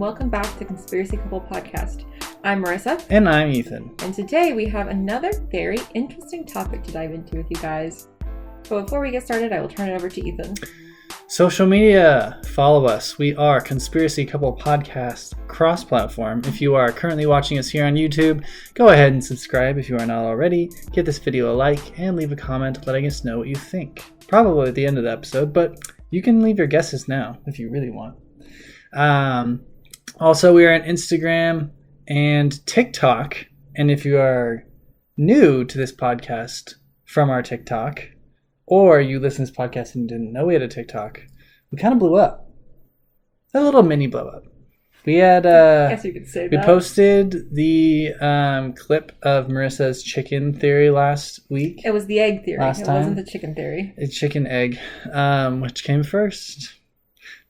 welcome back to Conspiracy Couple Podcast. I'm Marisa. And I'm Ethan. And today we have another very interesting topic to dive into with you guys. But before we get started, I will turn it over to Ethan. Social media. Follow us. We are Conspiracy Couple Podcast cross-platform. If you are currently watching us here on YouTube, go ahead and subscribe if you are not already. Give this video a like and leave a comment letting us know what you think. Probably at the end of the episode, but you can leave your guesses now if you really want. Also, we are on Instagram and TikTok. And if you are new to this podcast from our TikTok, or you listen to this podcast and didn't know we had a TikTok, we kind of blew up. A little mini blow up. We had I guess you could say we that. posted the clip of Marissa's chicken theory last week. It was the egg theory. Last It time. wasn't the chicken theory. It's chicken egg. Which came first?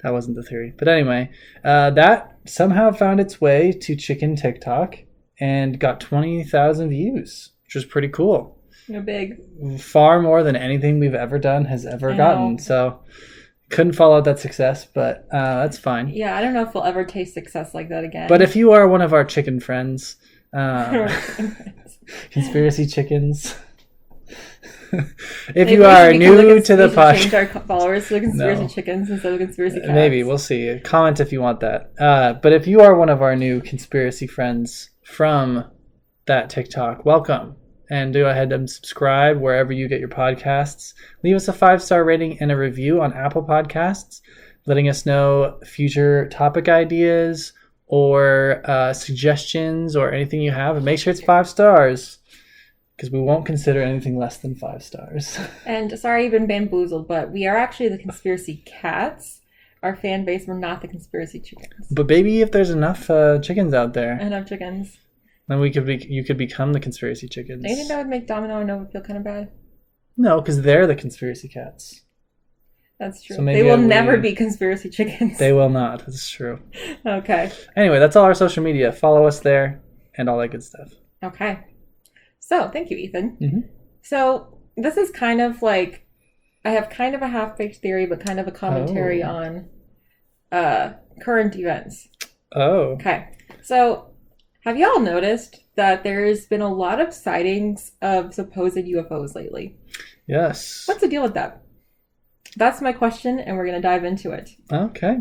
That wasn't the theory. But anyway, that somehow found its way to chicken TikTok and got 20,000 views, which was pretty cool. Big. Far more than anything we've ever done has ever gotten. So couldn't follow that success, but that's fine. Yeah, I don't know if we'll ever taste success like that again. But if you are one of our chicken friends, conspiracy chickens, if Maybe you we are should become new to the change podcast, our followers to conspiracy No. chickens instead of conspiracy cats. maybe we'll see. Comment if you want that. But if you are one of our new conspiracy friends from that TikTok, welcome. And go ahead and subscribe wherever you get your podcasts. Leave us a 5-star rating and a review on Apple Podcasts, letting us know future topic ideas or suggestions or anything you have. And make sure it's 5 stars, because we won't consider anything less than 5 stars. And sorry you've been bamboozled, but we are actually the conspiracy cats. Our fan base, we're not the conspiracy chickens. But maybe if there's enough chickens out there, Enough chickens. then you could become the conspiracy chickens. Do you think that would make Domino and Nova feel kind of bad? No, because they're the conspiracy cats. That's true. So maybe They will we- never be conspiracy chickens. They will not. That's true. Okay. Anyway, that's all our social media. Follow us there and all that good stuff. Okay. So, thank you, Ethan. Mm-hmm. So, this is kind of like, I have kind of a half-baked theory, but kind of a commentary on current events. Oh. Okay. So, have y'all noticed that there's been a lot of sightings of supposed UFOs lately? Yes. What's the deal with that? That's my question, and we're going to dive into it. Okay.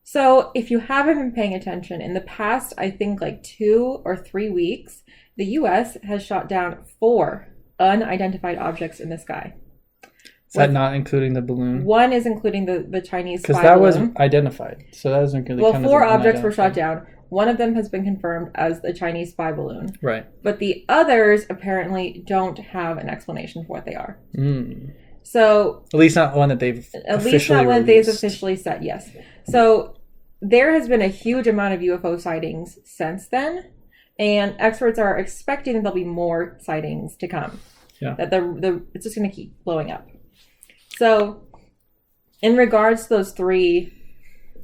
So, if you haven't been paying attention, in the past, I think like 2 or 3 weeks, the U.S. has shot down 4 unidentified objects in the sky. Is that not including the balloon? One is including the Chinese spy Because that was balloon. identified. So that doesn't really Well, count as 4 an objects were shot unidentified. down. One of them has been confirmed as the Chinese spy balloon. Right. But the others apparently don't have an explanation for what they are. Mm. So, At least not one that they've at least officially not one they've released. officially said, yes. So, there has been a huge amount of UFO sightings since then. And experts are expecting that there'll be more sightings to come. Yeah. That it's just going to keep blowing up. So, in regards to those 3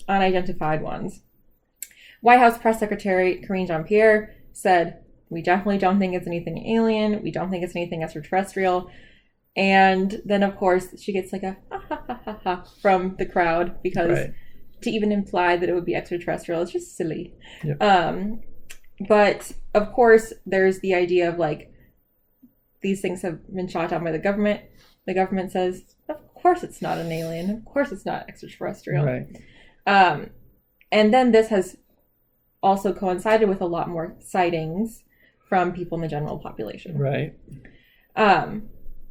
unidentified ones, White House Press Secretary Karine Jean-Pierre said, "We definitely don't think it's anything alien. We don't think it's anything extraterrestrial." And then, of course, she gets like a ha ha ha ha ha from the crowd, because Right. to even imply that it would be extraterrestrial is just silly. Yep. But of course, there's the idea of like, these things have been shot down by the government. The government says, of course it's not an alien. Of course it's not extraterrestrial. Right. And then this has also coincided with a lot more sightings from people in the general population. Right.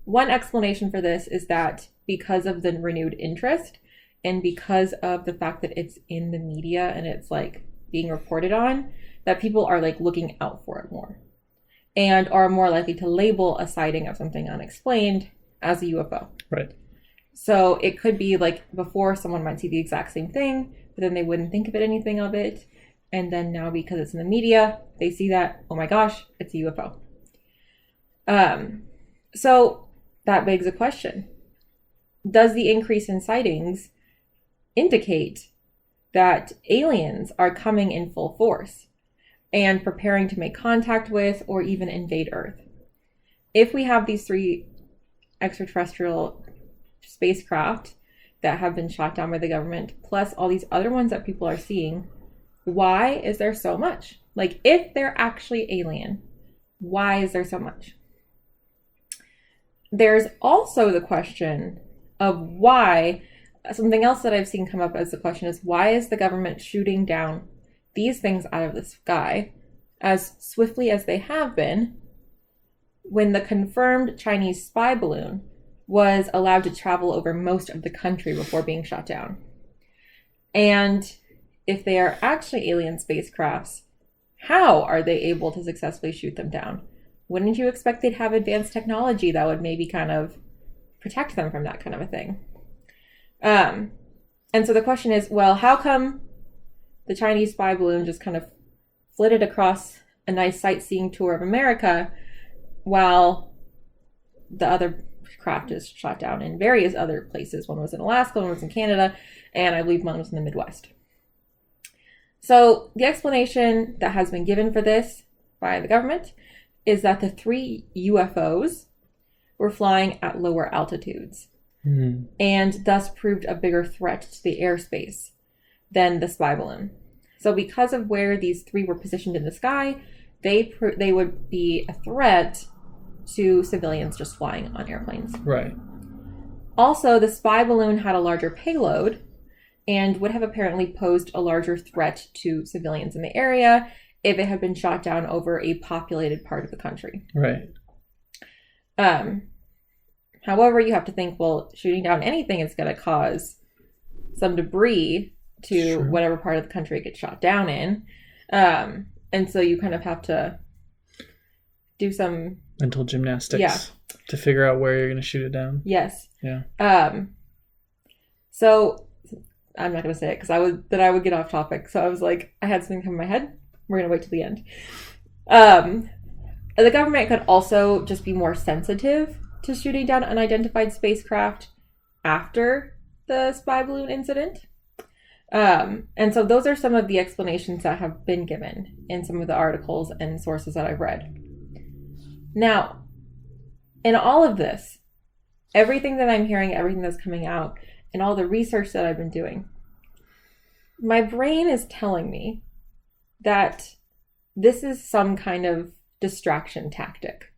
One explanation for this is that because of the renewed interest and because of the fact that it's in the media and it's like being reported on, that people are like looking out for it more and are more likely to label a sighting of something unexplained as a UFO. Right. So it could be like before someone might see the exact same thing, but then they wouldn't think of it, anything of it. And then now because it's in the media, they see that, oh my gosh, it's a UFO. So that begs a question. Does the increase in sightings indicate that aliens are coming in full force and preparing to make contact with or even invade Earth? If we have these 3 extraterrestrial spacecraft that have been shot down by the government, plus all these other ones that people are seeing, why is there so much? Like, if they're actually alien, why is there so much? There's also the question of why, something else that I've seen come up as the question is, why is the government shooting down these things out of the sky as swiftly as they have been when the confirmed Chinese spy balloon was allowed to travel over most of the country before being shot down? And if they are actually alien spacecrafts, how are they able to successfully shoot them down? Wouldn't you expect they'd have advanced technology that would maybe kind of protect them from that kind of a thing? And so the question is, well, how come the Chinese spy balloon just kind of flitted across a nice sightseeing tour of America while the other craft is shot down in various other places? One was in Alaska, one was in Canada, and I believe one was in the Midwest. So the explanation that has been given for this by the government is that the 3 UFOs were flying at lower altitudes and thus proved a bigger threat to the airspace than the spy balloon. So because of where these 3 were positioned in the sky, they would be a threat to civilians just flying on airplanes. Right. Also, the spy balloon had a larger payload and would have apparently posed a larger threat to civilians in the area if it had been shot down over a populated part of the country. Right. However, you have to think, well, shooting down anything is going to cause some debris to whatever part of the country it gets shot down in. And so you kind of have to do some mental gymnastics to figure out where you're going to shoot it down. Yes. Yeah. So I'm not going to say it because I would get off topic. So I was like, I had something come in my head. We're going to wait till the end. The government could also just be more sensitive to shooting down unidentified spacecraft after the spy balloon incident. And so those are some of the explanations that have been given in some of the articles and sources that I've read. Now, in all of this, everything that I'm hearing, everything that's coming out, and all the research that I've been doing, my brain is telling me that this is some kind of distraction tactic.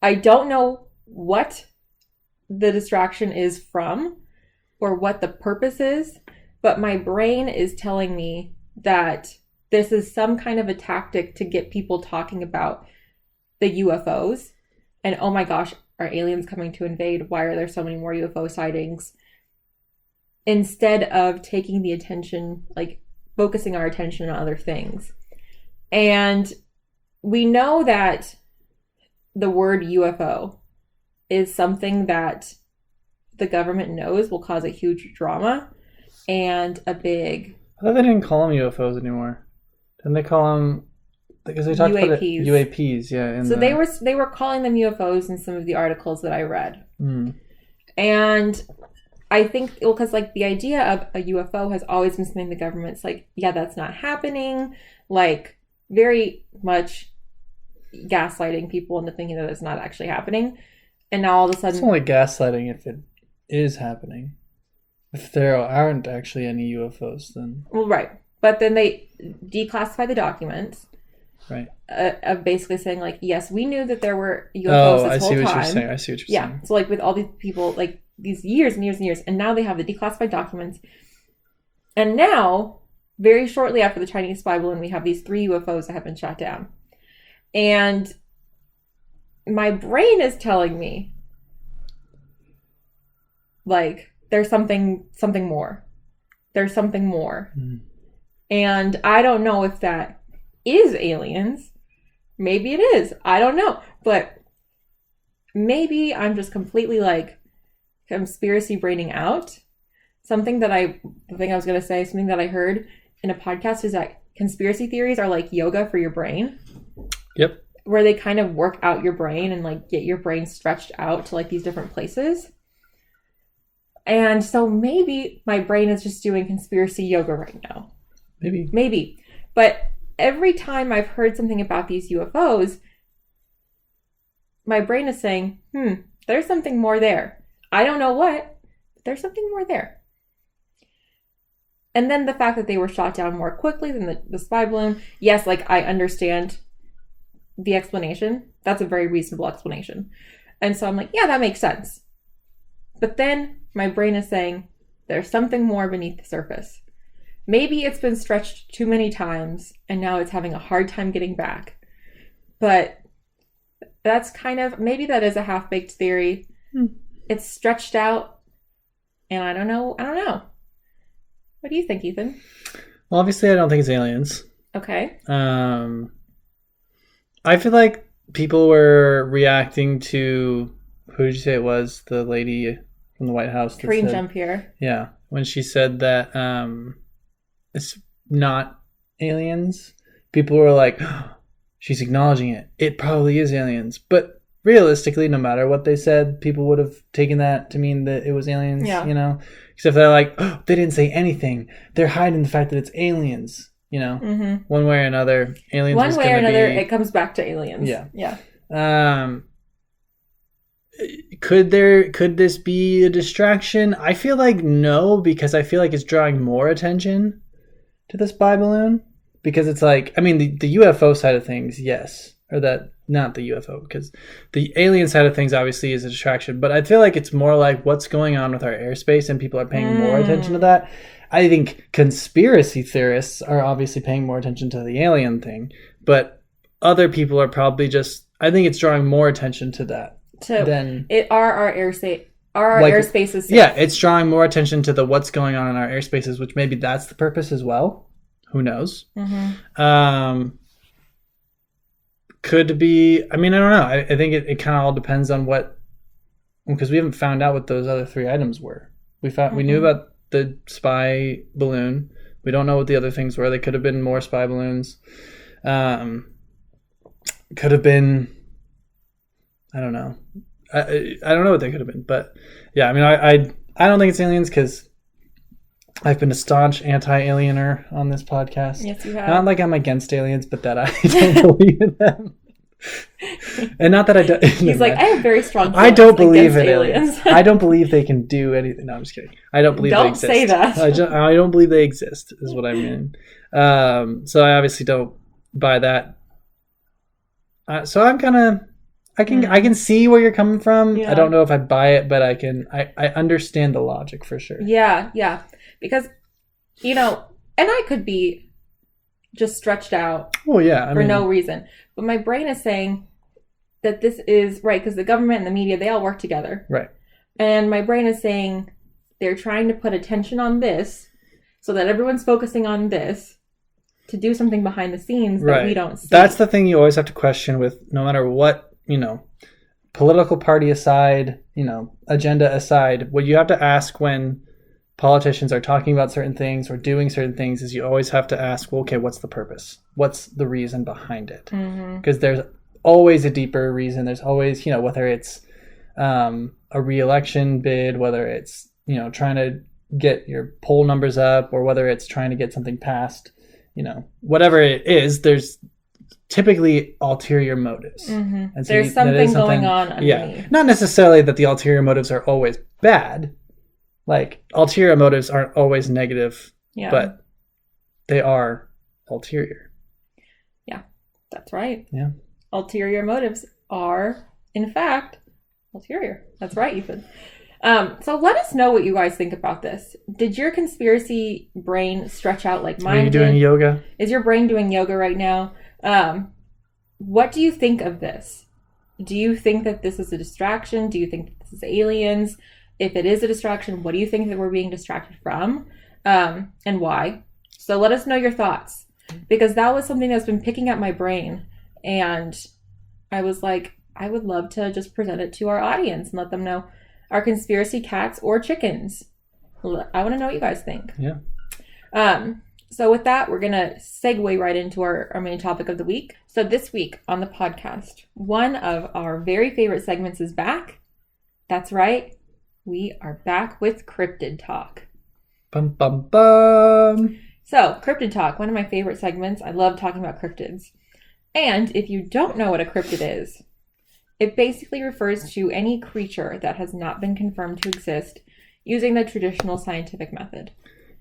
I don't know what the distraction is from or what the purpose is, but my brain is telling me that this is some kind of a tactic to get people talking about the UFOs and, oh my gosh, are aliens coming to invade? Why are there so many more UFO sightings? Instead of taking the attention, like focusing our attention on other things. And we know that the word UFO is something that the government knows will cause a huge drama and a big... I thought they didn't call them UFOs anymore. Didn't they call them... Because they talked about it, UAPs, yeah. So they were calling them UFOs in some of the articles that I read. And I think, well, because like the idea of a UFO has always been something the government's like, yeah, that's not happening. Like very much gaslighting people into thinking that it's not actually happening. And now all of a sudden... It's only gaslighting if it is happening. If there aren't actually any UFOs, then... Well, right. But then they declassify the documents. Right. Of basically saying like, yes, we knew that there were UFOs this whole time. I see what you're saying. Yeah. So like with all these people, like these years and years and years, and now they have the declassified documents. And now, very shortly after the Chinese spy balloon, we have these 3 UFOs that have been shot down. And my brain is telling me like there's something more. There's something more. And I don't know if that is aliens. Maybe it is. I don't know. But maybe I'm just completely like conspiracy braining out. The thing I was going to say, something that I heard in a podcast is that conspiracy theories are like yoga for your brain. Yep. Where they kind of work out your brain and like get your brain stretched out to like these different places. And so maybe my brain is just doing conspiracy yoga right now. Maybe. But every time I've heard something about these UFOs, my brain is saying, there's something more there. I don't know what, but there's something more there. And then the fact that they were shot down more quickly than the spy balloon. Yes, like I understand the explanation. That's a very reasonable explanation. And so I'm like, yeah, that makes sense. But then my brain is saying there's something more beneath the surface. Maybe it's been stretched too many times and now it's having a hard time getting back. But that's kind of, maybe that is a half-baked theory. It's stretched out and I don't know. What do you think, Ethan? Well, obviously I don't think it's aliens. Okay. I feel like people were reacting to, who did you say it was? The lady from the White House. Karine Jean-Pierre. Yeah. When she said that it's not aliens, people were like, oh, she's acknowledging it. It probably is aliens. But realistically, no matter what they said, people would have taken that to mean that it was aliens, you know? Except they're like, oh, they didn't say anything. They're hiding the fact that it's aliens, you know? One way or another, aliens One way or another, it comes back to aliens. Yeah. Could this be a distraction? I feel like no, because I feel like it's drawing more attention to the spy balloon. Because it's like, I mean, the UFO side of things, yes. Or that, not the UFO, because the alien side of things obviously is a distraction. But I feel like it's more like what's going on with our airspace, and people are paying more attention to that. I think conspiracy theorists are obviously paying more attention to the alien thing. But other people are probably just, I think it's drawing more attention to that. Our airspaces safe? Yeah, it's drawing more attention to the what's going on in our airspaces, which maybe that's the purpose as well. Who knows? Could be, I mean, I don't know. I think it kind of all depends on what, because we haven't found out what those other 3 items were. We knew about the spy balloon. We don't know what the other things were. They could have been more spy balloons. Could have been, I don't know. I don't know what they could have been, but yeah, I mean, I don't think it's aliens because I've been a staunch anti-aliener on this podcast. Yes, you have. Not like I'm against aliens, but that I don't believe in them. And not that I don't. He's like, I have very strong. I don't believe in aliens. I don't believe they can do anything. No, I'm just kidding. I don't believe they exist. Don't say that. I don't believe they exist, is what I mean. So I obviously don't buy that. So I'm kind of. I can see where you're coming from. Yeah. I don't know if I buy it, but I understand the logic for sure. Yeah. Because, you know, and I could be just stretched out for no reason. But my brain is saying that this is right, because the government and the media, they all work together. Right. And my brain is saying they're trying to put attention on this so that everyone's focusing on this to do something behind the scenes that we don't see. That's the thing you always have to question with no matter what, you know, political party aside, you know, agenda aside, what you have to ask when politicians are talking about certain things or doing certain things is you always have to ask, well, okay, what's the purpose? What's the reason behind it? Because there's always a deeper reason. There's always, you know, whether it's a re-election bid, whether it's, you know, trying to get your poll numbers up, or whether it's trying to get something passed, you know, whatever it is, there's typically ulterior motives. And so there's something going on underneath. Yeah. Not necessarily that the ulterior motives are always bad. Like, ulterior motives aren't always negative, but they are ulterior. Yeah, that's right. Yeah. Ulterior motives are, in fact, ulterior. That's right, Ethan. So let us know what you guys think about this. Did your conspiracy brain stretch out like mine did? Are you doing yoga? Is your brain doing yoga right now? What do you think of this? Do you think that this is a distraction? Do you think that this is aliens? If it is a distraction, what do you think that we're being distracted from? And why? So let us know your thoughts. Because that was something that's been picking at my brain. And I was like, I would love to just present it to our audience and let them know. Are conspiracy cats or chickens? I want to know what you guys think. Yeah. So with that, we're going to segue right into our main topic of the week. So this week on the podcast, one of our very favorite segments is back. That's right. We are back with Cryptid Talk. Bum, bum, bum. So, Cryptid Talk, one of my favorite segments. I love talking about cryptids. And if you don't know what a cryptid is, it basically refers to any creature that has not been confirmed to exist using the traditional scientific method.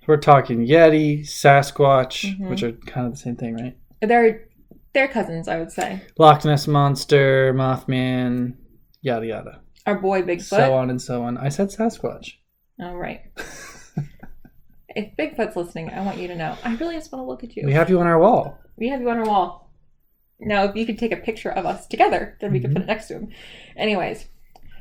We're talking Yeti, Sasquatch, which are kind of the same thing, right? They're cousins, I would say. Loch Ness Monster, Mothman, yada yada. Our boy Bigfoot. So on and so on. I said Sasquatch. Oh, right. If Bigfoot's listening, I want you to know. I really just want to look at you. We have you on our wall. We have you on our wall. Now, if you could take a picture of us together, then we could put it next to him. Anyways,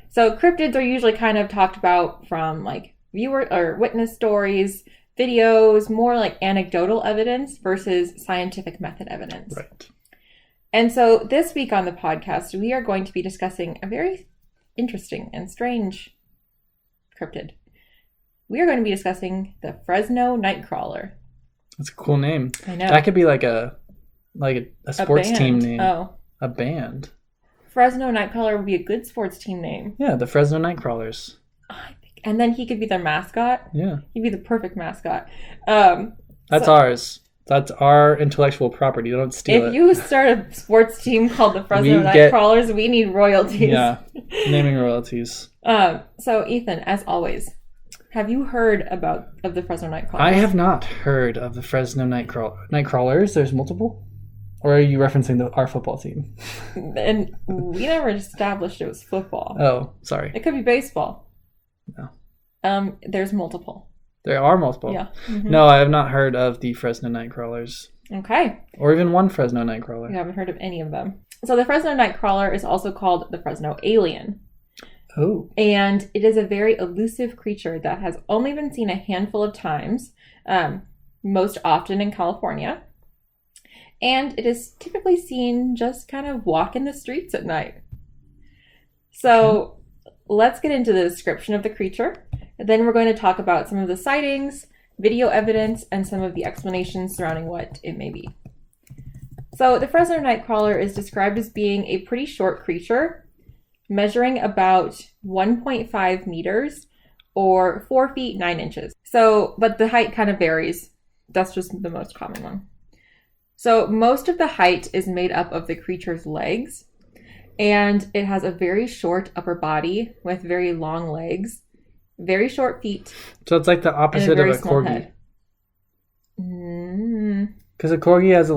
so cryptids are usually kind of talked about from like viewer or witness stories, videos, more like anecdotal evidence versus scientific method evidence. Right. And so this week on the podcast, we are going to be discussing a very interesting and strange cryptid. We are going to be discussing the Fresno Nightcrawler. That's a cool name. I know. That could be like a sports team name. Oh. A band. Fresno Nightcrawler would be a good sports team name. Yeah, the Fresno Nightcrawlers. And then he could be their mascot. Yeah. He'd be the perfect mascot. That's ours. That's our intellectual property. Don't steal it. If you start a sports team called the Fresno Nightcrawlers, we need royalties. Yeah, naming royalties. So, Ethan, as always, have you heard of the Fresno Nightcrawlers? I have not heard of the Fresno Nightcrawlers. There's multiple? Or are you referencing our football team? And we never established it was football. Oh, sorry. It could be baseball. No. There's multiple. There are multiple. Yeah. Mm-hmm. No, I have not heard of the Fresno Nightcrawlers. Okay. Or even one Fresno Nightcrawler. You haven't heard of any of them. So the Fresno Nightcrawler is also called the Fresno Alien. Oh. And it is a very elusive creature that has only been seen a handful of times, most often in California. And it is typically seen just kind of walking the streets at night. So let's get into the description of the creature. Then we're going to talk about some of the sightings, video evidence, and some of the explanations surrounding what it may be. So the Fresno Nightcrawler is described as being a pretty short creature, measuring about 1.5 meters or 4 feet 9 inches. So, but the height kind of varies. That's just the most common one. So most of the height is made up of the creature's legs, and it has a very short upper body with very long legs, very short feet. So it's like the opposite of a corgi. Because a corgi has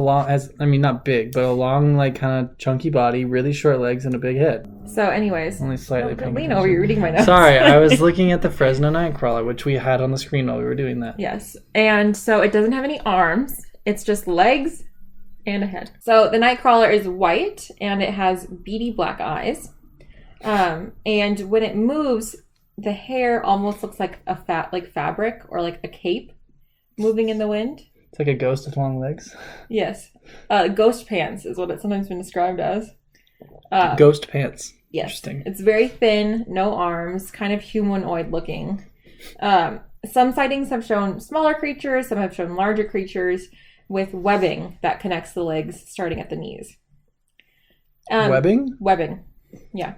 not big, but a long, like kind of chunky body, really short legs, and a big head. So anyways. Only slightly paying lean over, you're reading my notes. Sorry, I was looking at the Fresno Nightcrawler, which we had on the screen while we were doing that. Yes. And so it doesn't have any arms. It's just legs and a head. So the Nightcrawler is white, and it has beady black eyes. And when it moves, the hair almost looks like fabric or like a cape moving in the wind. It's like a ghost with long legs. Yes. Ghost pants is what it's sometimes been described as. Ghost pants. Yes. Interesting. It's very thin, no arms, kind of humanoid looking. Some sightings have shown smaller creatures, some have shown larger creatures with webbing that connects the legs starting at the knees. Webbing? Webbing, yeah.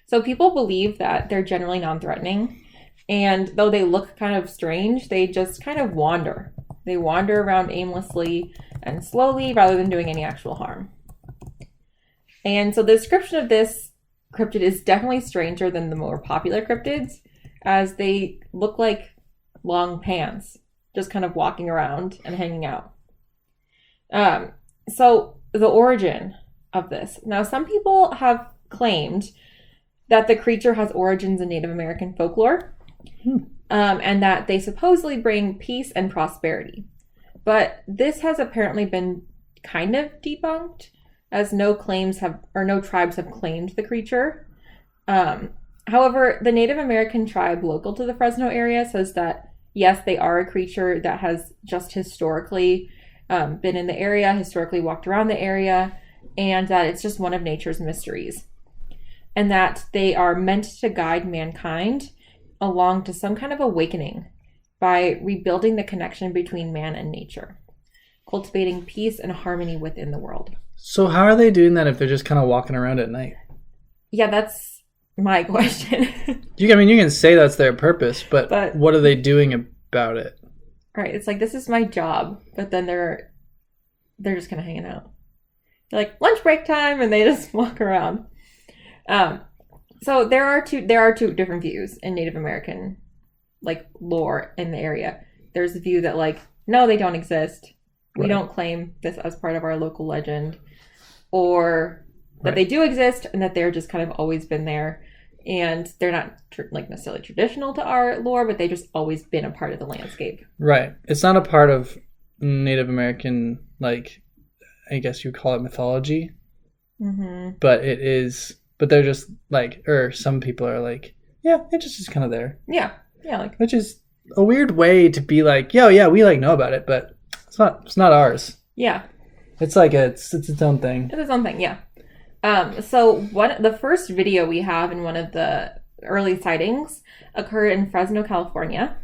So people believe that they're generally non-threatening, and though they look kind of strange, they just kind of wander. They wander around aimlessly and slowly rather than doing any actual harm. And so the description of this cryptid is definitely stranger than the more popular cryptids, as they look like long pants, just kind of walking around and hanging out. So the origin of this. Now, some people have claimed that the creature has origins in Native American folklore, and that they supposedly bring peace and prosperity. But this has apparently been kind of debunked, as no tribes have claimed the creature. However, the Native American tribe local to the Fresno area says that, yes, they are a creature that has just historically been in the area, historically walked around the area, and that it's just one of nature's mysteries. And that they are meant to guide mankind along to some kind of awakening by rebuilding the connection between man and nature, cultivating peace and harmony within the world. So how are they doing that if they're just kind of walking around at night? Yeah, that's my question. You can say that's their purpose, but what are they doing about it? Right, it's like, this is my job, but then they're just kind of hanging out. They're like, lunch break time, and they just walk around. So there are two different views in Native American lore in the area. there's a view that like, no, they don't exist. We Right. don't claim this as part of our local legend, or that Right. they do exist and that they're just kind of always been there, and they're not like necessarily traditional to our lore, but they just always been a part of the landscape. Right. It's not a part of Native American, like, I guess you call it mythology, Mm-hmm. but it is. But they're just like, or some people are like, yeah, it just is kind of there, Yeah, like which is a weird way to be like, yo, yeah, we like know about it, but it's not ours. yeah, It's like it's its own thing. it's something. Yeah. So the first video we have in one of the early sightings occurred in Fresno, California,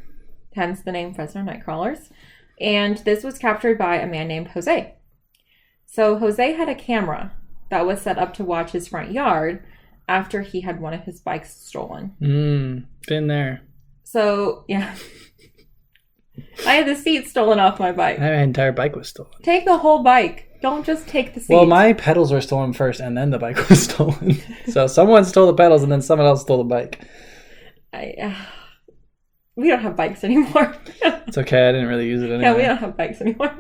hence the name Fresno Nightcrawlers, and this was captured by a man named Jose. So Jose had a camera that was set up to watch his front yard after he had one of his bikes stolen. Been there. So, yeah. I had the seat stolen off my bike. My entire bike was stolen. Take the whole bike. Don't just take the seat. Well, my pedals were stolen first, and then the bike was stolen. So someone stole the pedals, and then someone else stole the bike. We don't have bikes anymore. It's okay. I didn't really use it anyway. Yeah, we don't have bikes anymore.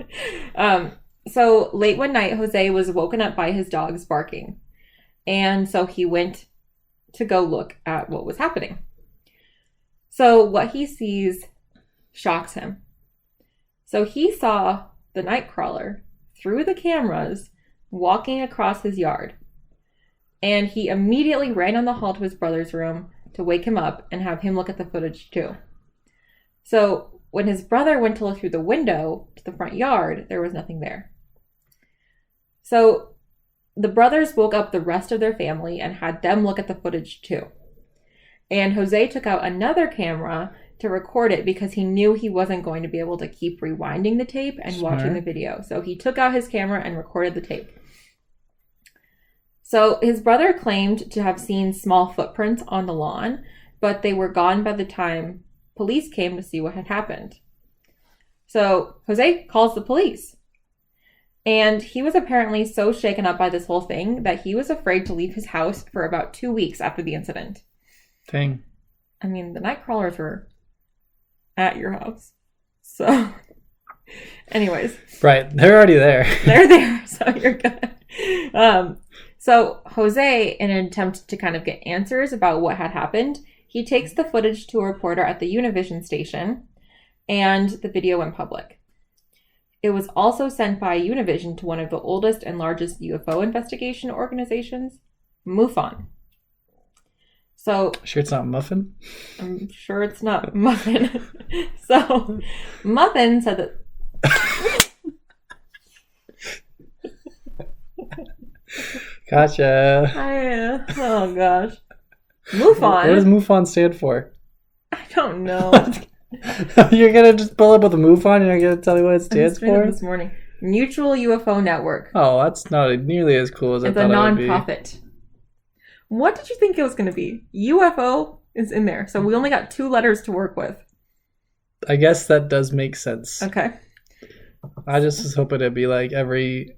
So late one night, Jose was woken up by his dogs barking. And so he went to go look at what was happening. So what he sees shocks him. So he saw the Nightcrawler through the cameras walking across his yard. And he immediately ran down the hall to his brother's room to wake him up and have him look at the footage too. So when his brother went to look through the window to the front yard, there was nothing there. So the brothers woke up the rest of their family and had them look at the footage too. And Jose took out another camera to record it because he knew he wasn't going to be able to keep rewinding the tape and watching the video. So he took out his camera and recorded the tape. So his brother claimed to have seen small footprints on the lawn, but they were gone by the time police came to see what had happened. So Jose calls the police. And he was apparently so shaken up by this whole thing that he was afraid to leave his house for about 2 weeks after the incident. Dang. I mean, the Nightcrawlers were at your house. So, anyways. Right. They're already there. They're there, so you're good. So Jose, in an attempt to kind of get answers about what had happened, he takes the footage to a reporter at the Univision station, and the video went public. It was also sent by Univision to one of the oldest and largest UFO investigation organizations, MUFON. So, Sure it's not Muffin? I'm sure it's not Muffin. So, Muffin said that... Gotcha. Oh, gosh. MUFON? What does MUFON stand for? I don't know. You're going to just pull up with a MUFON and you're going to tell me what it stands for? This morning. Mutual UFO Network. Oh, that's not nearly as cool as I It's a thought it would be. non-profit. What did you think it was going to be? UFO is in there, so we only got 2 letters to work with. I guess that does make sense. Okay. I just was hoping it'd be like every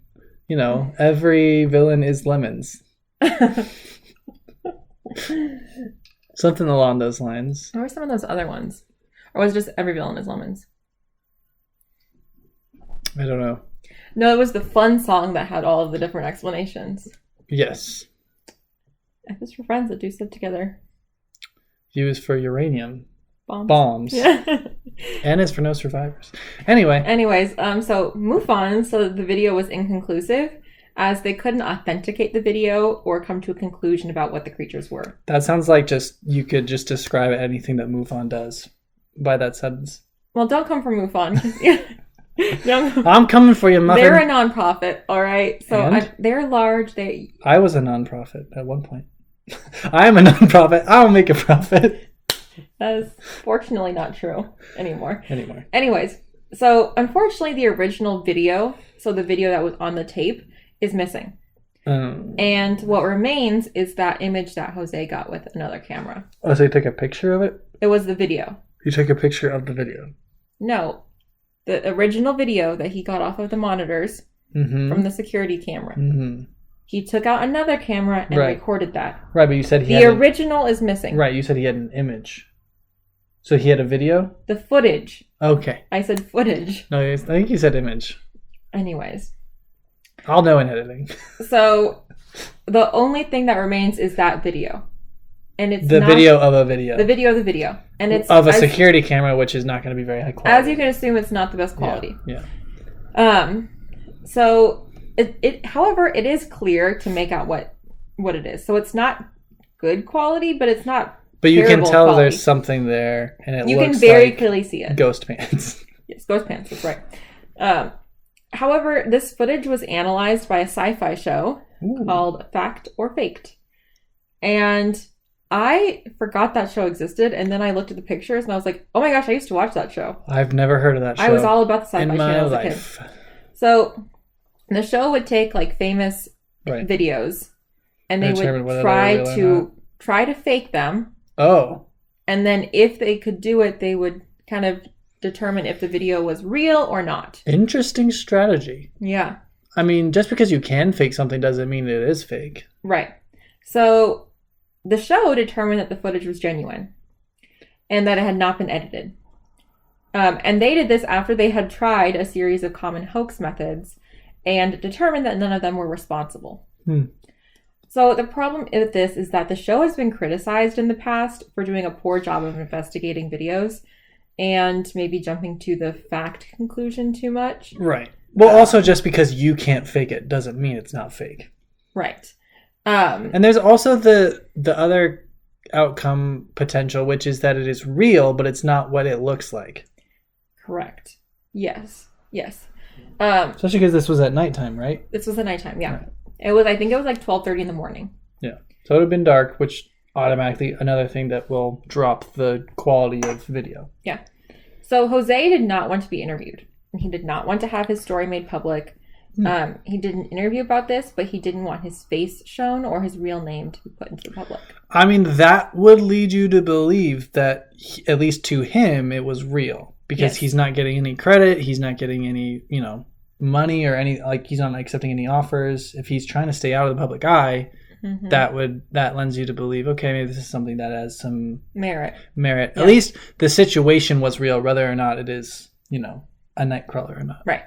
villain is lemons. Something along those lines. What were some of those other ones? Or was it just every villain is lemons? I don't know. No, it was the fun song that had all of the different explanations. Yes. F is for friends that do sit together. U is for uranium. Bombs. Yeah. N is for no survivors. Anyways, so MUFON said that the video was inconclusive as they couldn't authenticate the video or come to a conclusion about what the creatures were. that sounds like you could just describe anything that MUFON does by that sentence. Well, don't come from MUFON. I'm coming for you, Muffin. They're a non-profit, all right? So they're large. I was a non-profit at one point. I am a non-profit. I'll make a profit. That is fortunately not true anymore. Anyways, so unfortunately the original video, so the video that was on the tape, is missing. And what remains is that image that Jose got with another camera. Oh, so you took a picture of it? It was the video. You took a picture of the video? No. The original video that he got off of the monitors from the security camera. Mm-hmm. He took out another camera and recorded that. Right, but you said the original is missing. Right, you said he had an image. So he had a video? The footage. Okay. I said footage. No, I think you said image. Anyways. I'll know in editing. So the only thing that remains is that video. And it's the video of a video. The video of the video. And it's of a security camera, which is not going to be very high quality. As you can assume, it's not the best quality. Yeah. So however, it is clear to make out what it is. So it's not good quality, but it's not But you can tell quality. There's something there, and it you looks can very like clearly see it. Ghost pants. Yes, ghost pants. That's right. However, this footage was analyzed by a sci-fi show called Fact or Faked, and I forgot that show existed, and then I looked at the pictures, and I was like, "Oh my gosh, I used to watch that show." I've never heard of that show. I was all about the sci-fi in my channel life. as a kid. So the show would take like famous videos, and they would try to fake them. Oh. And then if they could do it, they would kind of determine if the video was real or not. Interesting strategy. Yeah. I mean, just because you can fake something doesn't mean it is fake. Right. So the show determined that the footage was genuine and that it had not been edited. And they did this after they had tried a series of common hoax methods and determined that none of them were responsible. So the problem with this is that the show has been criticized in the past for doing a poor job of investigating videos and maybe jumping to the fact conclusion too much. Right. Well, also just because you can't fake it doesn't mean it's not fake. Right. And there's also the other outcome potential, which is that it is real, but it's not what it looks like. Correct. Yes. Especially because this was at nighttime, right? This was at nighttime, yeah. Right. I think it was like 12:30 in the morning. Yeah. So it would have been dark, which automatically another thing that will drop the quality of video. Yeah. So Jose did not want to be interviewed. He did not want to have his story made public. He did an interview about this, but he didn't want his face shown or his real name to be put into the public. I mean, that would lead you to believe that, at least to him, it was real. Because he's not getting any credit. He's not getting any, money or any, he's not accepting any offers. If he's trying to stay out of the public eye, that lends you to believe, okay, maybe this is something that has some merit. Yeah. At least the situation was real, whether or not it is, a Nightcrawler or not. Right.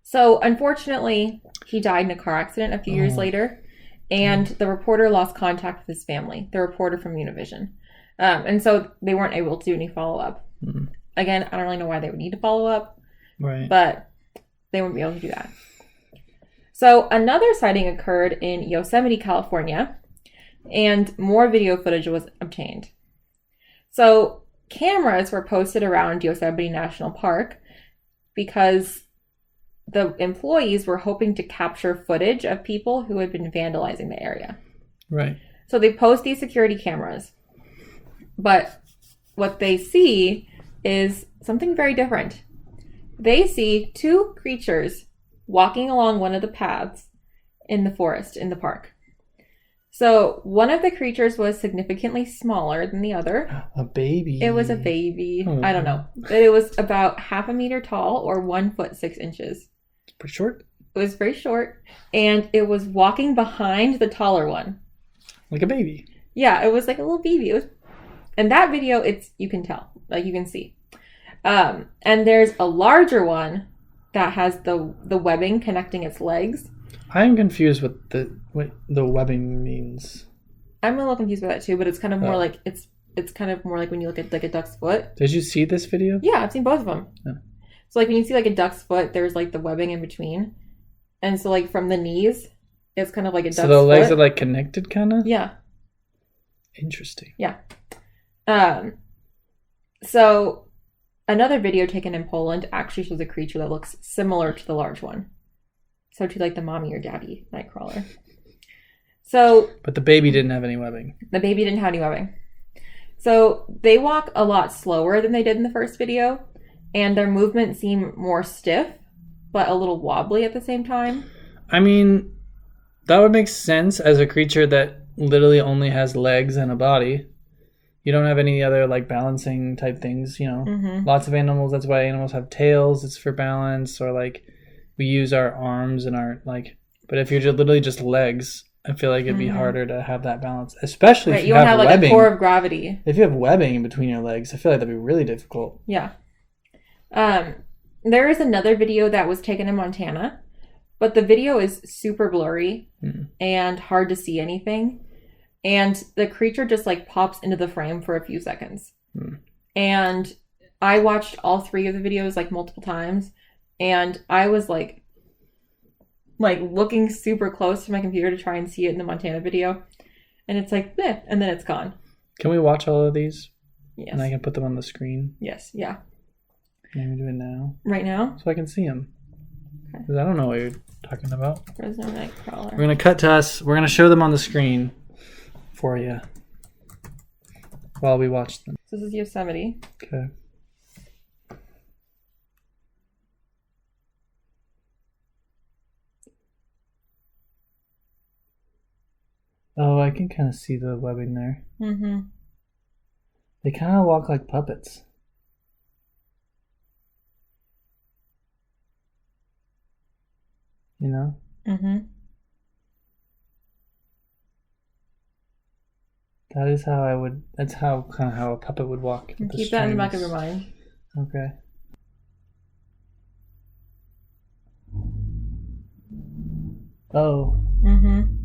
So unfortunately, he died in a car accident a few years later, and the reporter lost contact with his family, the reporter from Univision. And so they weren't able to do any follow-up. Again, I don't really know why they would need to follow up, but they wouldn't be able to do that. So another sighting occurred in Yosemite, California, and more video footage was obtained. So cameras were posted around Yosemite National Park because the employees were hoping to capture footage of people who had been vandalizing the area. Right. So they post these security cameras, but what they see is something very different. They see two creatures walking along one of the paths in the forest, in the park. So one of the creatures was significantly smaller than the other. A baby. It was a baby. I don't know. But it was about 1/2 meter tall or 1 foot 6 inches. Pretty short. It was very short. And it was walking behind the taller one. Like a baby. Yeah, it was like a little baby. And that video, you can tell. You can see. And there's a larger one that has the webbing connecting its legs. I'm confused with what the webbing means. I'm a little confused by that too, but it's kind of more like it's kind of more like when you look at like a duck's foot. Did you see this video? Yeah, I've seen both of them. Yeah. So like when you see like a duck's foot, there's like the webbing in between, and so like from the knees, it's kind of like a duck's foot. So the legs are like connected, kind of. Yeah. Interesting. Yeah. So another video taken in Poland actually shows a creature that looks similar to the large one. So to like the mommy or daddy Nightcrawler. So, but the baby didn't have any webbing. The baby didn't have any webbing. So they walk a lot slower than they did in the first video, and their movements seem more stiff, but a little wobbly at the same time. I mean, that would make sense as a creature that literally only has legs and a body. You don't have any other like balancing type things, Lots of animals, that's why animals have tails, it's for balance, or like we use our arms and our but if you're literally just legs, I feel like it'd be harder to have that balance, especially if you don't have like webbing. a core of gravity. If you have webbing in between your legs, I feel like that'd be really difficult. Yeah. There is another video that was taken in Montana, but the video is super blurry and hard to see anything. And the creature just like pops into the frame for a few seconds. And I watched all 3 of the videos like multiple times, and I was like looking super close to my computer to try and see it in the Montana video, and it's like bleh, and then it's gone. Can we watch all of these? Yes. And I can put them on the screen? Yes. Yeah. Can we do it now? Right now? So I can see them. Because I don't know what you're talking about. Fresno Nightcrawler. We're going to cut to us. We're going to show them on the screen for you while we watch them. This is Yosemite. Okay. Oh, I can kind of see the webbing there. Mm-hmm. They kind of walk like puppets. You know? Mm-hmm. That is how I would... That's how kind of how a puppet would walk. Keep that in the back of your mind. Okay. Oh. Mm-hmm.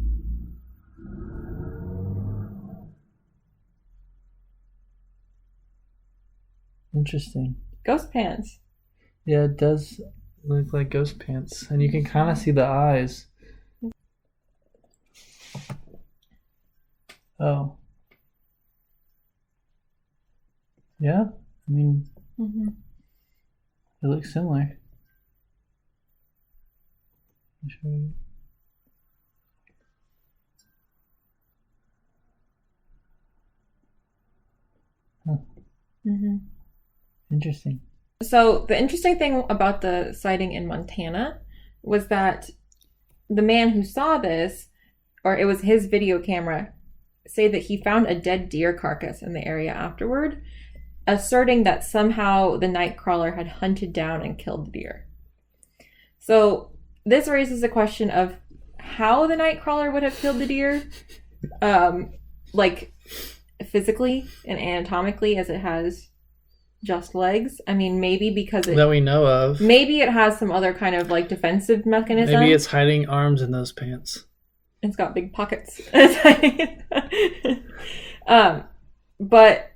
Interesting. Ghost pants. Yeah, it does look like ghost pants. And you can kind of see the eyes. Oh. Yeah? I mean, it looks similar. I'll show you. Huh. Interesting. So the interesting thing about the sighting in Montana was that the man who saw this, or it was his video camera, say that he found a dead deer carcass in the area afterward, asserting that somehow the Nightcrawler had hunted down and killed the deer. So this raises the question of how the Nightcrawler would have killed the deer, like physically and anatomically, as it has just legs. I mean, maybe because that we know of. Maybe it has some other kind of like defensive mechanism. Maybe it's hiding arms in those pants. It's got big pockets. But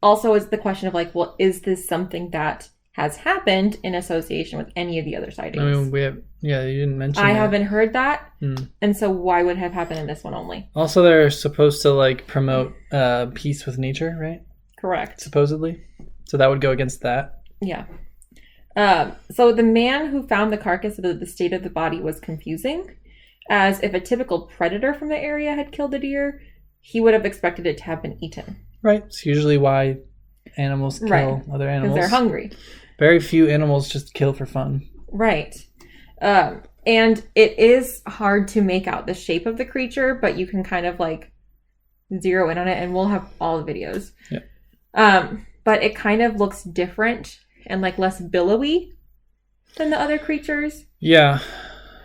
also it's the question of like, well, is this something that has happened in association with any of the other sightings? I mean, you didn't mention I that. haven't heard that. And so why would it have happened in this one only? Also, they're supposed to like promote peace with nature, right? Correct. Supposedly. So that would go against that. Yeah. So the man who found the carcass, the state of the body was confusing, as if a typical predator from the area had killed the deer, he would have expected it to have been eaten. Right. It's usually why animals kill other animals. Because they're hungry. Very few animals just kill for fun. Right. And it is hard to make out the shape of the creature, but you can kind of like zero in on it, and we'll have all the videos. Yeah. But it kind of looks different and like less billowy than the other creatures. Yeah.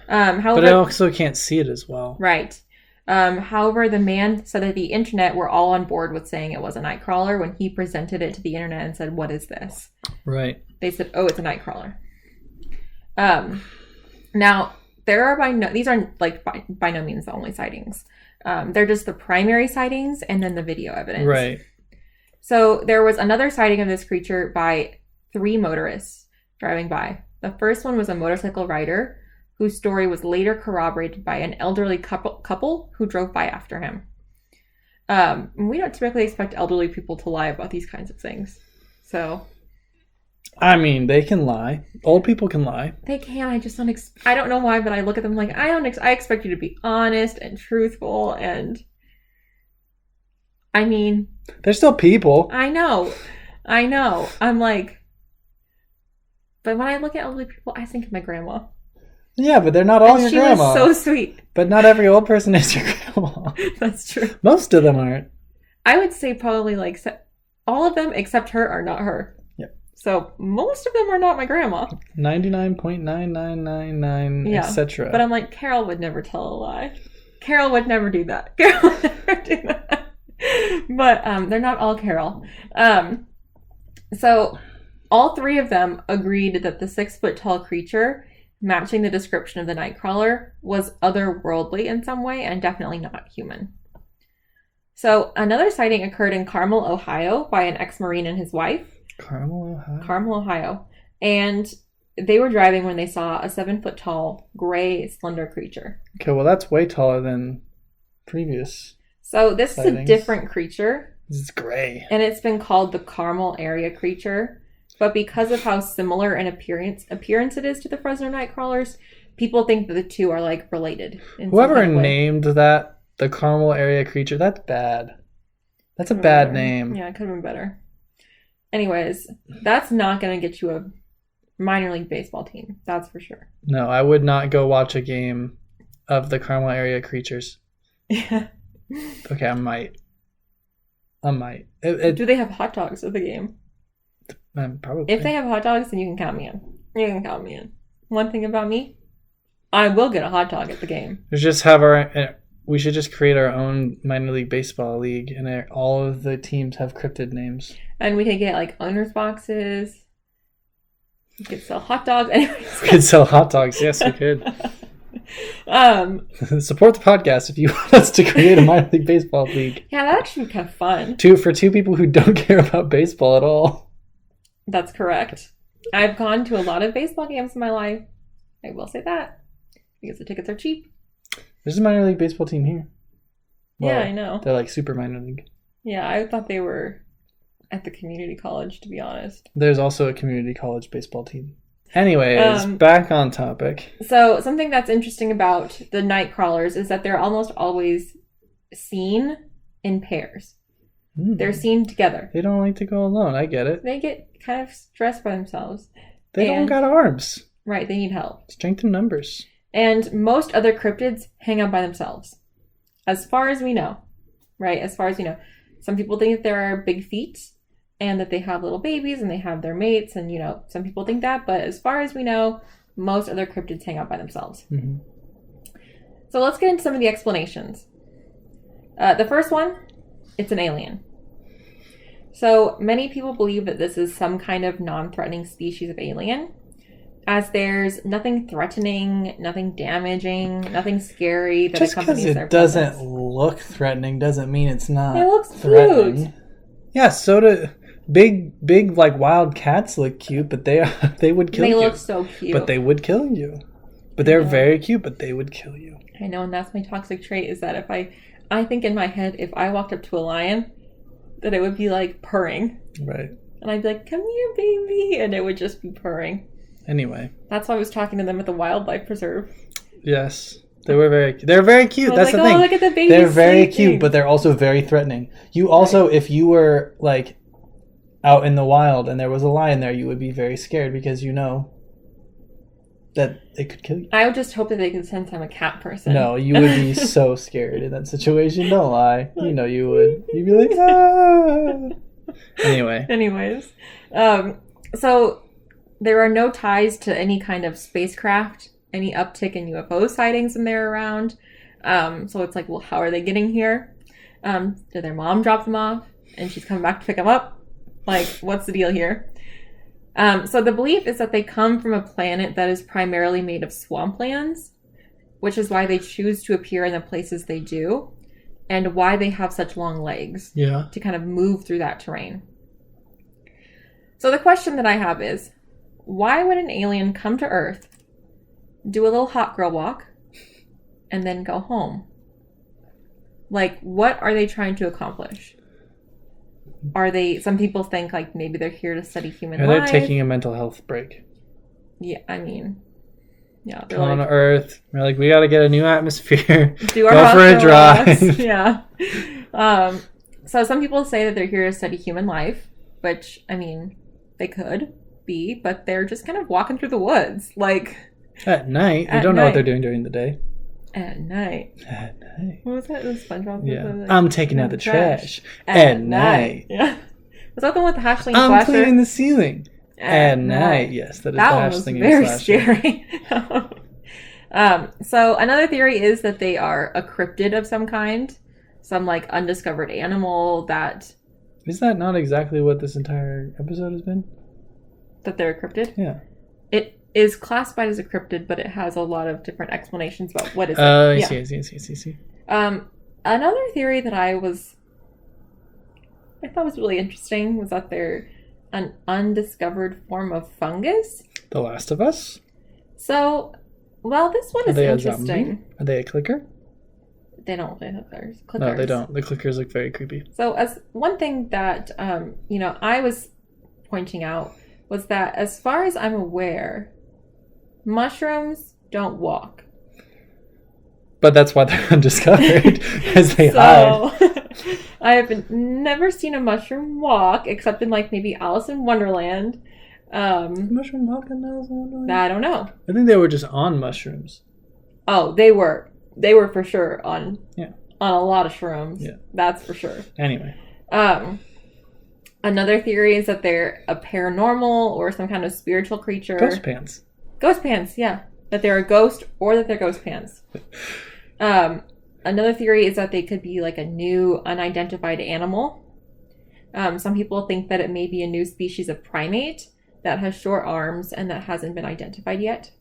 However, but I also can't see it as well. Right. However, the man said that the internet were all on board with saying it was a Nightcrawler when he presented it to the internet and said, "What is this?" Right. They said, "Oh, it's a Nightcrawler." Now there are these aren't like by no means the only sightings. They're just the primary sightings and then the video evidence. Right. So there was another sighting of this creature by 3 motorists driving by. The first one was a motorcycle rider whose story was later corroborated by an elderly couple who drove by after him. We don't typically expect elderly people to lie about these kinds of things. So, I mean, they can lie. Old people can lie. They can. I just don't. I don't know why, but I look at them like I expect you to be honest and truthful, and I mean, they're still people. I know. I'm like, but when I look at elderly people, I think of my grandma. Yeah, but they're not all your grandma. She was so sweet. But not every old person is your grandma. That's true. Most of them aren't. I would say probably like all of them except her are not her. Yep. So most of them are not my grandma. 99.9999, etc. But I'm like, Carol would never tell a lie. Carol would never do that. Carol would never do that. But they're not all Carol. So all three of them agreed that the 6-foot-tall creature, matching the description of the Nightcrawler, was otherworldly in some way and definitely not human. So another sighting occurred in Carmel, Ohio, by an ex-Marine and his wife. Carmel, Ohio. And they were driving when they saw a 7-foot-tall, gray, slender creature. Okay, well, that's way taller than previous. So this sightings. is a different creature. This is gray. And it's been called the Carmel area creature. But because of how similar in appearance it is to the Fresno Nightcrawlers, people think that the two are like related. Whoever named that the Carmel area creature, that's bad. That's a bad name. Yeah, it could have been better. Anyways, that's not going to get you a minor league baseball team. That's for sure. No, I would not go watch a game of the Carmel area creatures. Yeah. Okay, I might. Do they have hot dogs at the game? Probably. If they have hot dogs, then you can count me in. You can count me in. One thing about me, I will get a hot dog at the game. We should just create our own minor league baseball league, and all of the teams have cryptid names. And we could get like owners boxes. We could sell hot dogs. Anyways. We could sell hot dogs. Yes, we could. Support the podcast if you want us to create a minor league baseball league. Yeah, that actually be kind of fun. For two people who don't care about baseball at all. That's correct. I've gone to a lot of baseball games in my life. I will say that. Because the tickets are cheap. There's a minor league baseball team here. Well, yeah, I know. They're like super minor league. Yeah, I thought they were at the community college, to be honest. There's also a community college baseball team. Anyways, back on topic. So something that's interesting about the Nightcrawlers is that they're almost always seen in pairs. They're seen together. They don't like to go alone. I get it. They get kind of stressed by themselves. They don't got arms. Right, they need help. Strength in numbers. And most other cryptids hang out by themselves. As far as we know. Right, as far as we know. Some people think that there are big feet and that they have little babies and they have their mates. And, some people think that. But as far as we know, most other cryptids hang out by themselves. Mm-hmm. So let's get into some of the explanations. The first one, it's an alien. So many people believe that this is some kind of non-threatening species of alien, as there's nothing threatening, nothing damaging, nothing scary that accompanies their presence. Just because it doesn't look threatening doesn't mean it's not it looks threatening. Cute. Yeah, so do big like wild cats look cute, but they would kill you. They look so cute. But they would kill you. But they're very cute, but they would kill you. I know, and that's my toxic trait, is that if I think in my head, if I walked up to a lion, that it would be like purring. Right. And I'd be like, come here, baby. And it would just be purring. Anyway. That's why I was talking to them at the wildlife preserve. Yes. They're very cute. That's the thing. Look at the baby. They're very cute, but they're also very threatening. You also, if you were like out in the wild and there was a lion there, you would be very scared because you know that it could kill you. I would just hope that they could sense I'm a cat person. No, you would be so scared in that situation. Don't lie. You know you would. You'd be like, ah. Anyways. So there are no ties to any kind of spacecraft, any uptick in UFO sightings when they're around. So it's like, well, how are they getting here? Did their mom drop them off and she's coming back to pick them up? Like, what's the deal here? So the belief is that they come from a planet that is primarily made of swamplands, which is why they choose to appear in the places they do, and why they have such long legs to kind of move through that terrain. So the question that I have is, why would an alien come to Earth, do a little hot girl walk, and then go home? Like, what are they trying to accomplish? Some people think like maybe they're here to study human life. They're taking a mental health break. Yeah, I mean, yeah. They're on Earth. We're like, we got to get a new atmosphere. Do our go for a drive. Yeah. So some people say that they're here to study human life, which, I mean, they could be, but they're just kind of walking through the woods. Like, at night. We don't know what they're doing during the day. At night. What was that? The SpongeBob? Yeah. I'm taking out the trash. At night. Yeah. Was that the one with the hatchling I'm slasher? cleaning the ceiling. At night. Yes, that is the hatchling slasher. That one was very scary. So another theory is that they are a cryptid of some kind, some like undiscovered animal that Is that not exactly what this entire episode has been? they're a cryptid. Yeah. It is classified as a cryptid, but it has a lot of different explanations about what is it. I see. Another theory that I thought was really interesting was that they're an undiscovered form of fungus. The Last of Us? So, well, this one is interesting. Are they a clicker? They don't look like clickers. No, they don't. The clickers look very creepy. So, as one thing that I was pointing out was that, as far as I'm aware, mushrooms don't walk. But that's why they're undiscovered, because they hide. I have never seen a mushroom walk, except in like maybe Alice in Wonderland. Mushroom walk in Alice in Wonderland? I don't know. I think they were just on mushrooms. Oh, they were for sure on a lot of shrooms. Yeah. That's for sure. Anyway. Another theory is that they're a paranormal or some kind of spiritual creature. Ghost pants. Ghost pants, yeah. That they're a ghost or that they're ghost pants. Another theory is that they could be like a new unidentified animal. Some people think that it may be a new species of primate that has short arms and that hasn't been identified yet.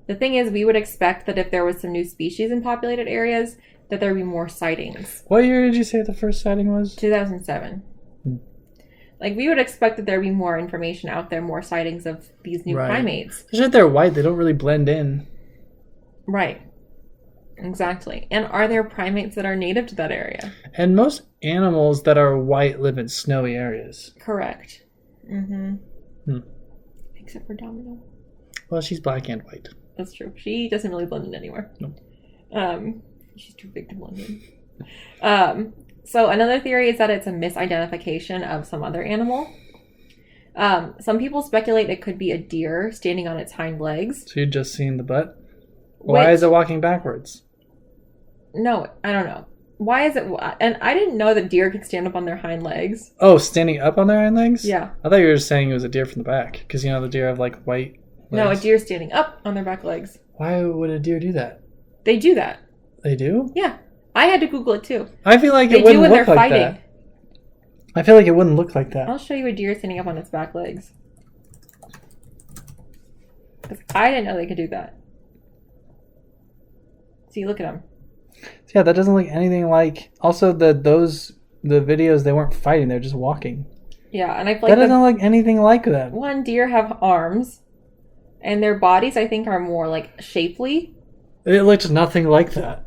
The thing is, we would expect that if there was some new species in populated areas, that there would be more sightings. What year did you say the first sighting was? 2007. Like, we would expect that there would be more information out there, more sightings of these new primates. Especially if they're white, they don't really blend in. Right. Exactly. And are there primates that are native to that area? And most animals that are white live in snowy areas. Correct. Except for Domino. Well, she's black and white. That's true. She doesn't really blend in anywhere. Nope. She's too big to blend in. So another theory is that it's a misidentification of some other animal. Some people speculate it could be a deer standing on its hind legs. So you've just seen the butt? Why is it walking backwards? No, I don't know. Why is it... And I didn't know that deer could stand up on their hind legs. Oh, standing up on their hind legs? Yeah. I thought you were just saying it was a deer from the back. Because, the deer have, like, white legs. No, a deer standing up on their back legs. Why would a deer do that? They do that. They do? Yeah. I had to Google it, too. I feel like it wouldn't look like that. I feel like it wouldn't look like that. I'll show you a deer standing up on its back legs. Because I didn't know they could do that. See, look at them. Yeah, that doesn't look anything like... Also, the videos, they weren't fighting. They're just walking. Yeah, and I feel like... That doesn't look anything like that. One, deer have arms. And their bodies, I think, are more, like, shapely. It looks nothing like that.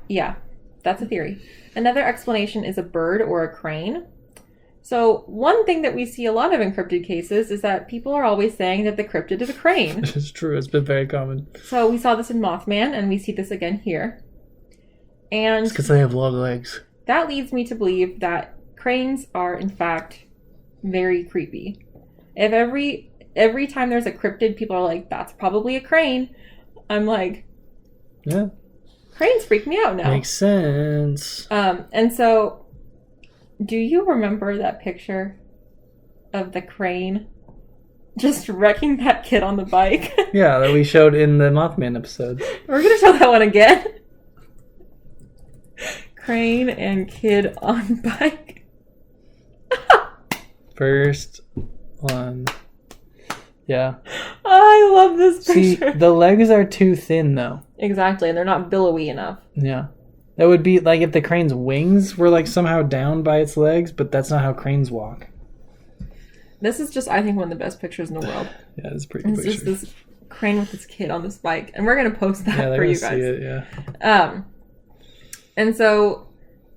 Yeah, that's a theory. Another explanation is a bird or a crane. So one thing that we see a lot of in cryptid cases is that people are always saying that the cryptid is a crane. It's true. It's been very common. So we saw this in Mothman, and we see this again here. And it's because they have long legs. That leads me to believe that cranes are, in fact, very creepy. If every time there's a cryptid, people are like, that's probably a crane. I'm like... Yeah. Cranes freak me out now. Makes sense. And so, do you remember that picture of the crane just wrecking that kid on the bike? Yeah, that we showed in the Mothman episode. We're going to show that one again. Crane and kid on bike. First one. Yeah. I love this See, picture. the legs are too thin, though. Exactly, and they're not billowy enough. Yeah. That would be like if the crane's wings were like somehow down by its legs, but that's not how cranes walk. This is just, I think, one of the best pictures in the world. Yeah, it's a pretty good picture. It's just this crane with this kid on this bike, and we're going to post that for you guys. See it, yeah. And so,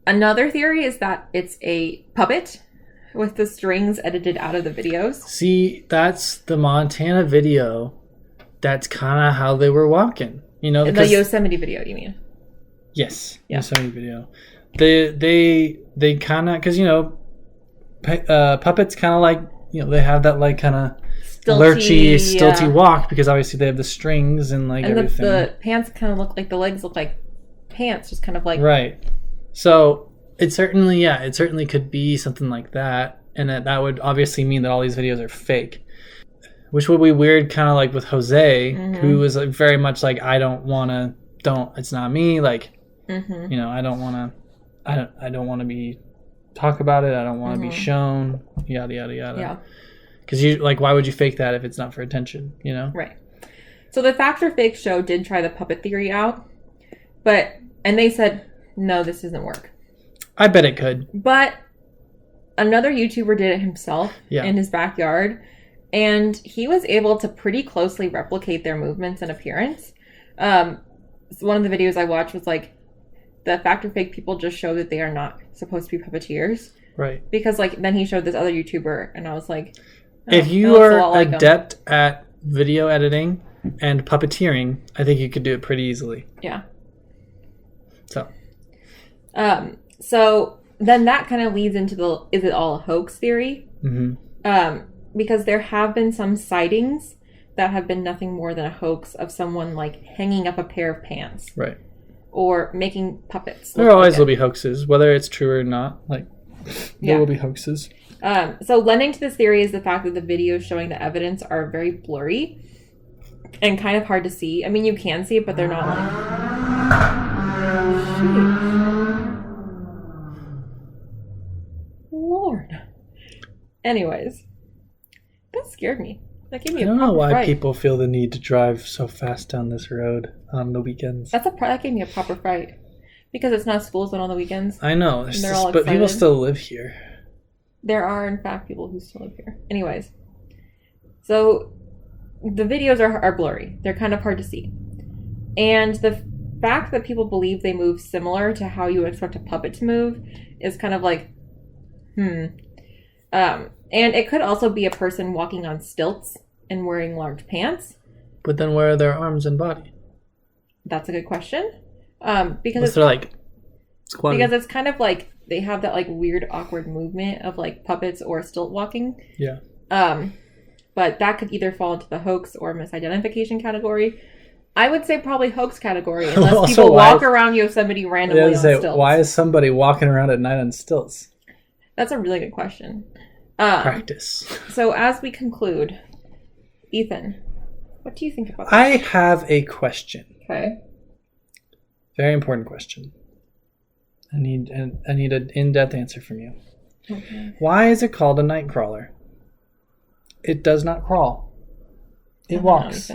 another theory is that it's a puppet with the strings edited out of the videos. See, that's the Montana video. That's kind of how they were walking. The Yosemite video, you mean? Yes, yeah. Yosemite video. They kind of, because, puppets kind of like, they have that like kind of lurchy, stilty walk because obviously they have the strings and like everything. And the pants kind of look like, the legs look like pants, just kind of like... Right. So... It certainly could be something like that, and that would obviously mean that all these videos are fake. which would be weird, kind of like with Jose, who was like very much like, I don't want to, it's not me. Like, you know, I don't want to be talk about it. I don't want to be shown, yada, yada, yada. Yeah. Because you like, why would you fake that if it's not for attention, you know? Right. So the Fact or Fake show did try the puppet theory out, and they said, no, this doesn't work. I bet it could. But another YouTuber did it himself in his backyard, and he was able to pretty closely replicate their movements and appearance. One of the videos I watched was like, the Fact or Fake people just show that they are not supposed to be puppeteers. Right. Because like then he showed this other YouTuber, and I was like, if you are adept at video editing and puppeteering, I think you could do it pretty easily. Yeah. So. So then that kind of leads into the is it all a hoax theory? Because there have been some sightings that have been nothing more than a hoax of someone like hanging up a pair of pants. Right. Or making puppets. There always will be hoaxes, whether it's true or not. Like, there will be hoaxes. So lending to this theory is the fact that the videos showing the evidence are very blurry and kind of hard to see. I mean, you can see it, but they're not like... Lord. Anyways. That scared me. That gave me a I don't know why fright. people feel the need to drive so fast down this road on the weekends. That gave me a proper fright. Because it's not school zone on the weekends. I know. But people still live here. There are, in fact, people who still live here. Anyways. So, the videos are blurry. They're kind of hard to see. And the fact that people believe they move similar to how you expect a puppet to move is kind of like, and it could also be a person walking on stilts and wearing large pants. But then where are their arms and body? That's a good question. Because they're like squatting. Because it's kind of like they have that like weird awkward movement of like puppets or stilt walking. Yeah. But that could either fall into the hoax or misidentification category. I would say probably hoax category unless people walk around Yosemite randomly on stilts. Why is somebody walking around at night on stilts? That's a really good question. Practice. So as we conclude, Ethan, what do you think about that? I have a question. Okay. Very important question. I need an in-depth answer from you. Okay. Why is it called a Nightcrawler? It does not crawl. It walks.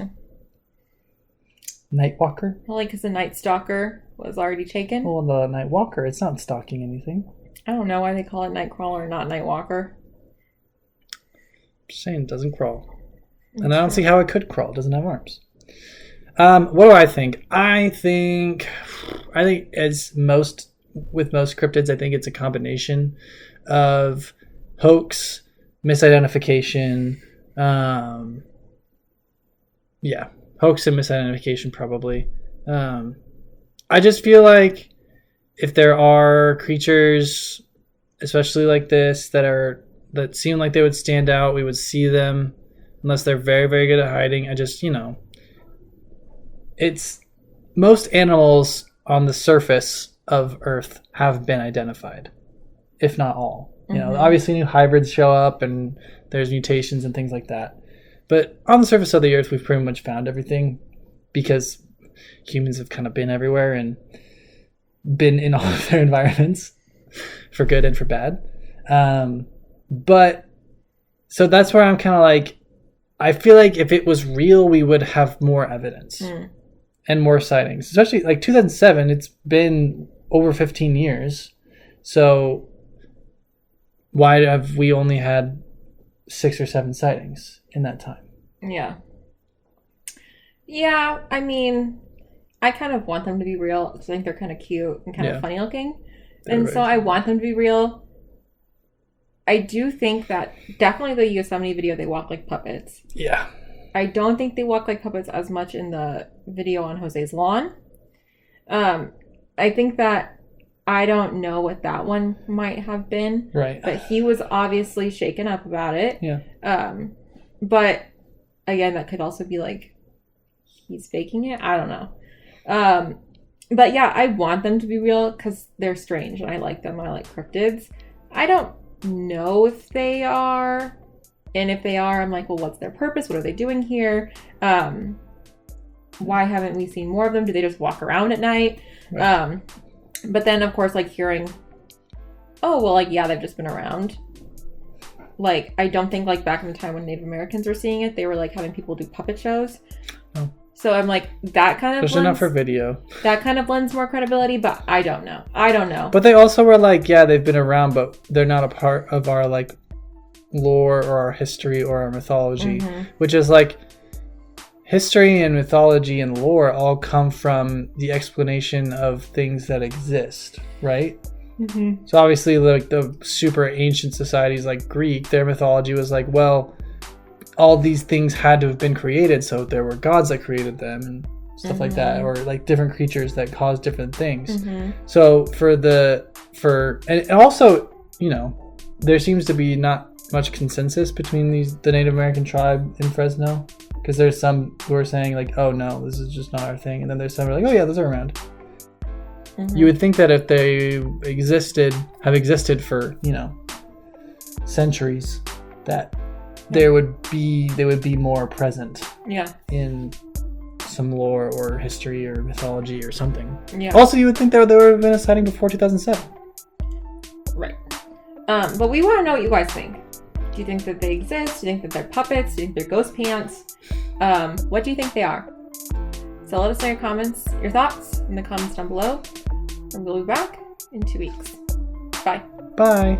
Nightwalker? Well, like because the Night Stalker was already taken. Well, the Nightwalker, it's not stalking anything. I don't know why they call it Nightcrawler, not Nightwalker. Just saying, it doesn't crawl. And I don't see how it could crawl. It doesn't have arms. What do I think? I think as with most cryptids, I think it's a combination of hoax, misidentification, hoax and misidentification probably. I just feel like if there are creatures, especially like this, that seem like they would stand out, we would see them, unless they're very, very good at hiding. It's most animals on the surface of Earth have been identified, if not all. You know, obviously new hybrids show up and there's mutations and things like that. But on the surface of the Earth, we've pretty much found everything because humans have kind of been everywhere and been in all of their environments for good and for bad. But so that's where I'm kind of like, I feel like if it was real, we would have more evidence and more sightings, especially like 2007. It's been over 15 years. So why have we only had 6 or 7 sightings in that time? Yeah. Yeah, I mean, I kind of want them to be real because I think they're kind of cute and kind of funny looking. So I want them to be real. I do think that definitely the Yosemite video, they walk like puppets. Yeah. I don't think they walk like puppets as much in the video on Jose's lawn. I think that I don't know what that one might have been. Right. But he was obviously shaken up about it. Yeah. But again, that could also be like he's faking it. I don't know. But yeah, I want them to be real because they're strange and I like them. I like cryptids. I don't know if they are And if they are, I'm like, well, what's their purpose? What are they doing here? Why haven't we seen more of them? Do they just walk around at night? Right. But then, of course, like hearing, oh, well, like, yeah, they've just been around. Like, I don't think, like, back in the time when Native Americans were seeing it, they were, like, having people do puppet shows. Oh. So I'm like, that kind of Especially not for video. That kind of lends more credibility, but I don't know. But they also were like, yeah, they've been around, but they're not a part of our, like, lore or our history or our mythology. Mm-hmm. Which is, like, history and mythology and lore all come from the explanation of things that exist, right? Mm-hmm. So obviously, like the super ancient societies like Greek, their mythology was like, well, all these things had to have been created, so there were gods that created them and stuff like that, or like different creatures that caused different things. Mm-hmm. So and also, you know, there seems to be not much consensus between the Native American tribe in Fresno, because there's some who are saying like, oh no, this is just not our thing, and then there's some who are like, oh yeah, those are around. Mm-hmm. You would think that if they have existed for, you know, centuries, that they would be more present. Yeah. In some lore or history or mythology or something. Yeah. Also, you would think that there would have been a sighting before 2007. Right. But we want to know what you guys think. Do you think that they exist? Do you think that they're puppets? Do you think they're ghost pants? What do you think they are? So let us know your thoughts in the comments down below. And we'll be back in 2 weeks. Bye. Bye.